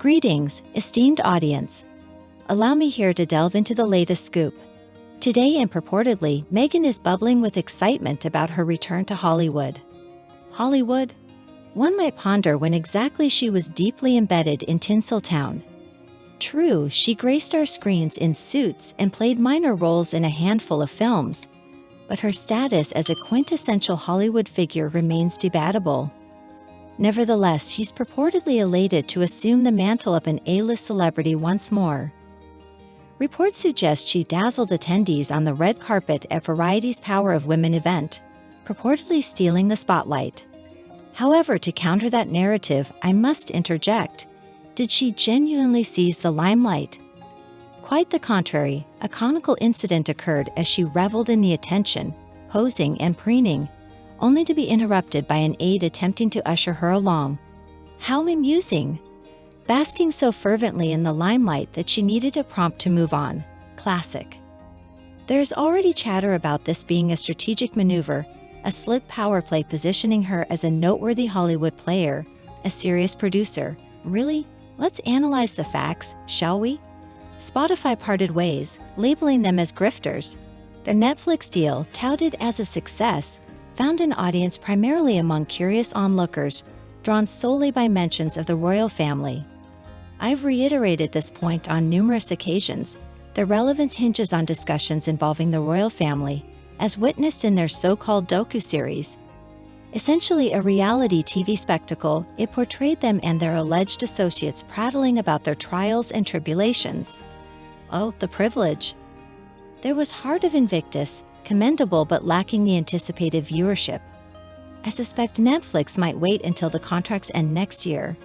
Greetings, esteemed audience. Allow me here to delve into the latest scoop. Today and purportedly, Meghan is bubbling with excitement about her return to Hollywood. Hollywood? One might ponder when exactly she was deeply embedded in Tinseltown. True, she graced our screens in Suits and played minor roles in a handful of films, but her status as a quintessential Hollywood figure remains debatable. Nevertheless, she's purportedly elated to assume the mantle of an A-list celebrity once more. Reports suggest she dazzled attendees on the red carpet at Variety's Power of Women event, purportedly stealing the spotlight. However, to counter that narrative, I must interject. Did she genuinely seize the limelight? Quite the contrary, a comical incident occurred as she reveled in the attention, posing and preening, only to be interrupted by an aide attempting to usher her along. How amusing! Basking so fervently in the limelight that she needed a prompt to move on. Classic. There's already chatter about this being a strategic maneuver, a slick power play positioning her as a noteworthy Hollywood player, a serious producer. Really? Let's analyze the facts, shall we? Spotify parted ways, labeling them as grifters. Their Netflix deal, touted as a success, found an audience primarily among curious onlookers, drawn solely by mentions of the royal family. I've reiterated this point on numerous occasions. Their relevance hinges on discussions involving the royal family, as witnessed in their so-called docu-series. Essentially a reality TV spectacle, it portrayed them and their alleged associates prattling about their trials and tribulations. Oh, the privilege. There was Heart of Invictus, commendable but lacking the anticipated viewership. I suspect Netflix might wait until the contracts end next year.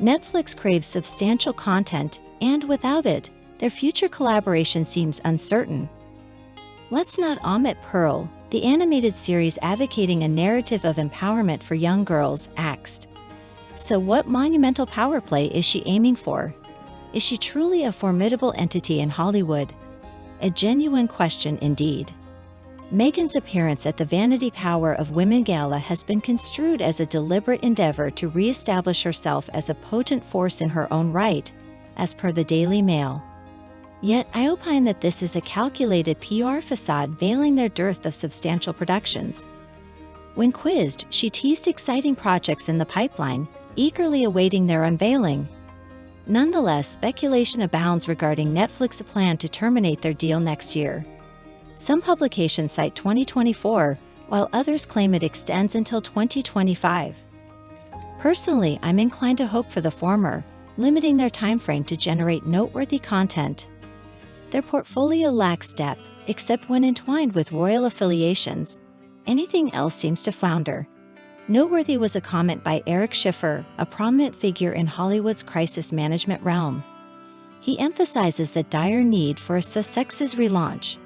Netflix craves substantial content, and without it, their future collaboration seems uncertain. Let's not omit Pearl, the animated series advocating a narrative of empowerment for young girls, axed. So what monumental power play is she aiming for? Is she truly a formidable entity in Hollywood? A genuine question indeed. Meghan's appearance at the Vanity Power of Women Gala has been construed as a deliberate endeavor to re-establish herself as a potent force in her own right, as per the Daily Mail. Yet I opine that this is a calculated PR facade veiling their dearth of substantial productions. When quizzed, she teased exciting projects in the pipeline, eagerly awaiting their unveiling. Nonetheless, speculation abounds regarding Netflix's plan to terminate their deal next year. Some publications cite 2024, while others claim it extends until 2025. Personally, I'm inclined to hope for the former, limiting their timeframe to generate noteworthy content. Their portfolio lacks depth, except when entwined with royal affiliations. Anything else seems to flounder. Noteworthy was a comment by Eric Schiffer, a prominent figure in Hollywood's crisis management realm. He emphasizes the dire need for a Sussex's relaunch.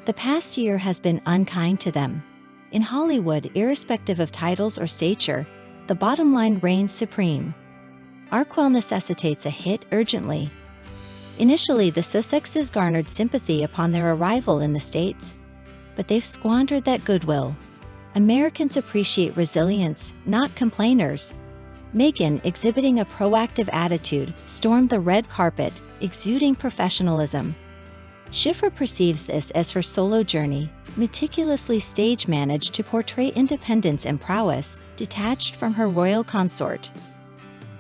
The past year has been unkind to them. In Hollywood, irrespective of titles or stature, the bottom line reigns supreme. Arkwell necessitates a hit urgently. Initially, the Sussexes garnered sympathy upon their arrival in the States, but they've squandered that goodwill. Americans appreciate resilience, not complainers. Meghan, exhibiting a proactive attitude, stormed the red carpet, exuding professionalism. Schiffer perceives this as her solo journey, meticulously stage-managed to portray independence and prowess, detached from her royal consort.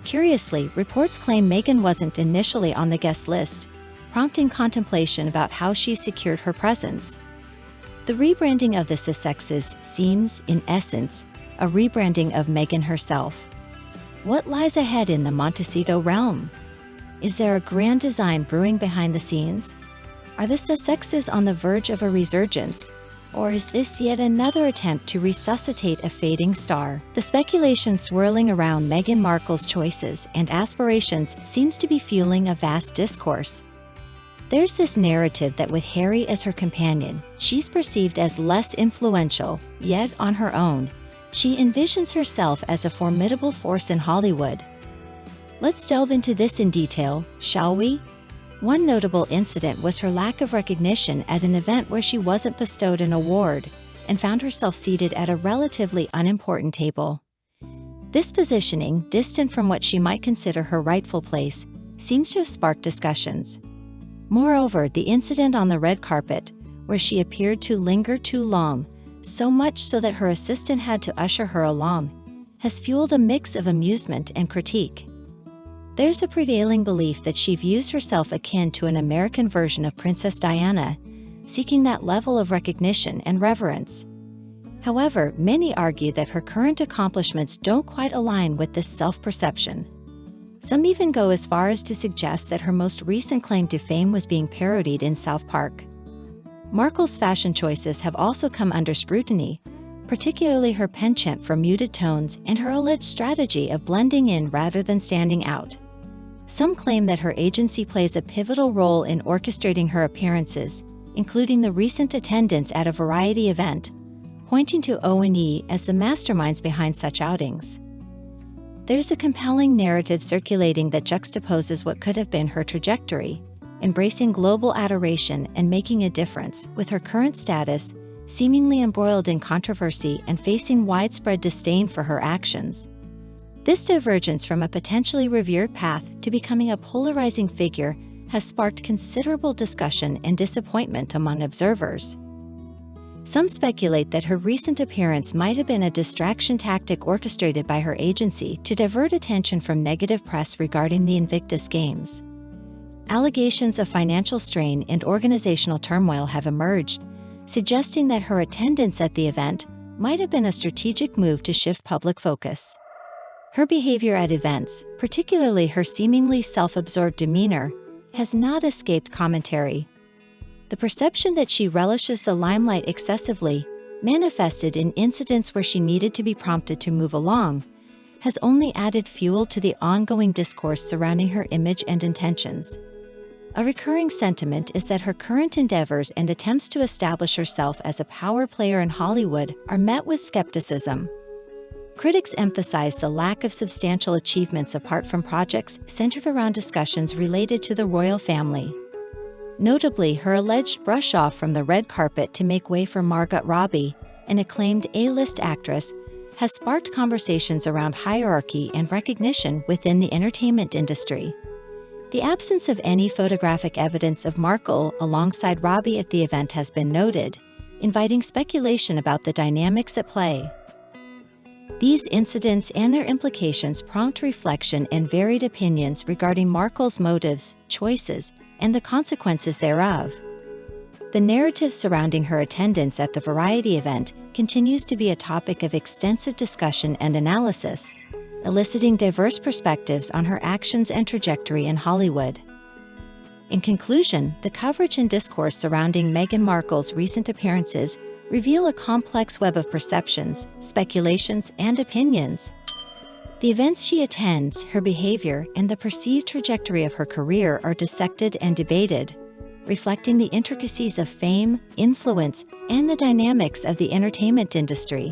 Curiously, reports claim Meghan wasn't initially on the guest list, prompting contemplation about how she secured her presence. The rebranding of the Sussexes seems, in essence, a rebranding of Meghan herself. What lies ahead in the Montecito realm? Is there a grand design brewing behind the scenes? Are the Sussexes on the verge of a resurgence? Or is this yet another attempt to resuscitate a fading star? The speculation swirling around Meghan Markle's choices and aspirations seems to be fueling a vast discourse. There's this narrative that with Harry as her companion, she's perceived as less influential, yet on her own, she envisions herself as a formidable force in Hollywood. Let's delve into this in detail, shall we? One notable incident was her lack of recognition at an event where she wasn't bestowed an award and found herself seated at a relatively unimportant table. This positioning, distant from what she might consider her rightful place, seems to have sparked discussions. Moreover, the incident on the red carpet, where she appeared to linger too long, so much so that her assistant had to usher her along, has fueled a mix of amusement and critique. There's a prevailing belief that she views herself akin to an American version of Princess Diana, seeking that level of recognition and reverence. However, many argue that her current accomplishments don't quite align with this self-perception. Some even go as far as to suggest that her most recent claim to fame was being parodied in South Park. Markle's fashion choices have also come under scrutiny, particularly her penchant for muted tones and her alleged strategy of blending in rather than standing out. Some claim that her agency plays a pivotal role in orchestrating her appearances, including the recent attendance at a variety event, pointing to O&E as the masterminds behind such outings. There's a compelling narrative circulating that juxtaposes what could have been her trajectory, embracing global adoration and making a difference, with her current status seemingly embroiled in controversy and facing widespread disdain for her actions. This divergence from a potentially revered path to becoming a polarizing figure has sparked considerable discussion and disappointment among observers. Some speculate that her recent appearance might have been a distraction tactic orchestrated by her agency to divert attention from negative press regarding the Invictus Games. Allegations of financial strain and organizational turmoil have emerged, suggesting that her attendance at the event might have been a strategic move to shift public focus. Her behavior at events, particularly her seemingly self-absorbed demeanor, has not escaped commentary. The perception that she relishes the limelight excessively, manifested in incidents where she needed to be prompted to move along, has only added fuel to the ongoing discourse surrounding her image and intentions. A recurring sentiment is that her current endeavors and attempts to establish herself as a power player in Hollywood are met with skepticism. Critics emphasize the lack of substantial achievements apart from projects centered around discussions related to the royal family. Notably, her alleged brush-off from the red carpet to make way for Margot Robbie, an acclaimed A-list actress, has sparked conversations around hierarchy and recognition within the entertainment industry. The absence of any photographic evidence of Markle alongside Robbie at the event has been noted, inviting speculation about the dynamics at play. These incidents and their implications prompt reflection and varied opinions regarding Markle's motives, choices, and the consequences thereof. The narrative surrounding her attendance at the variety event continues to be a topic of extensive discussion and analysis, eliciting diverse perspectives on her actions and trajectory in Hollywood. In conclusion, the coverage and discourse surrounding Meghan Markle's recent appearances reveal a complex web of perceptions, speculations, and opinions. The events she attends, her behavior, and the perceived trajectory of her career are dissected and debated, reflecting the intricacies of fame, influence, and the dynamics of the entertainment industry.